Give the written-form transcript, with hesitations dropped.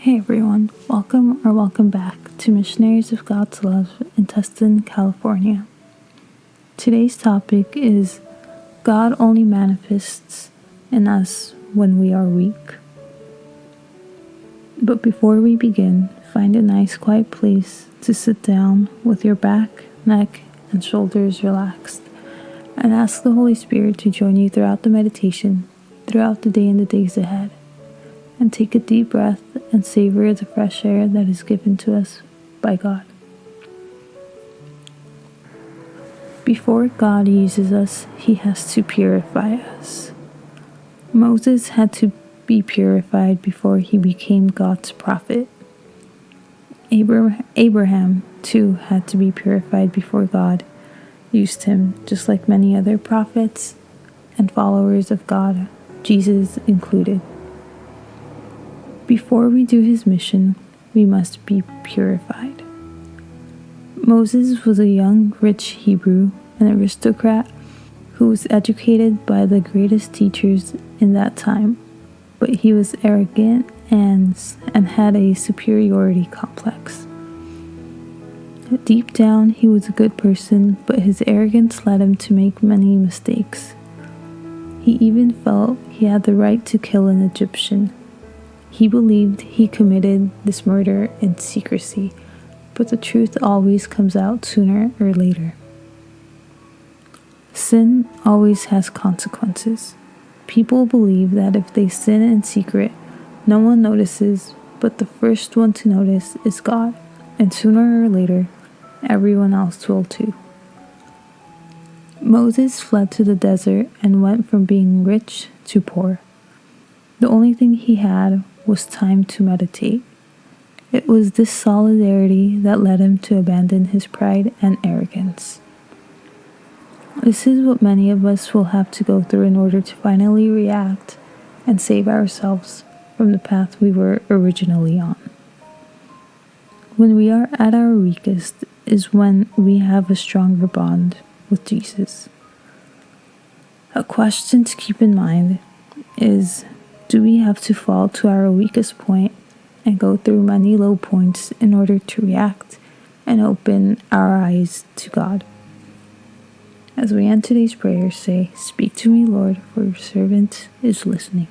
Hey everyone, welcome back to Missionaries of God's Love in Tustin, California. Today's topic is God only manifests in us when we are weak. But before we begin, find a nice quiet place to sit down with your back, neck, and shoulders relaxed, and ask the Holy Spirit to join you throughout the meditation, throughout the day and the days ahead. And take a deep breath and savor the fresh air that is given to us by God. Before God uses us, He has to purify us. Moses had to be purified before he became God's prophet. Abraham, too, had to be purified before God used him, just like many other prophets and followers of God, Jesus included. Before we do his mission, we must be purified. Moses was a young, rich Hebrew, an aristocrat who was educated by the greatest teachers in that time, but he was arrogant and had a superiority complex. Deep down, he was a good person, but his arrogance led him to make many mistakes. He even felt he had the right to kill an Egyptian. He believed he committed this murder in secrecy, but the truth always comes out sooner or later. Sin always has consequences. People believe that if they sin in secret, no one notices, but the first one to notice is God, and sooner or later, everyone else will too. Moses fled to the desert and went from being rich to poor. The only thing he had was time to meditate. It was this solidarity that led him to abandon his pride and arrogance. This is what many of us will have to go through in order to finally react and save ourselves from the path we were originally on. When we are at our weakest is when we have a stronger bond with Jesus. A question to keep in mind is, do we have to fall to our weakest point and go through many low points in order to react and open our eyes to God? As we end today's prayer, say, "Speak to me, Lord, for your servant is listening."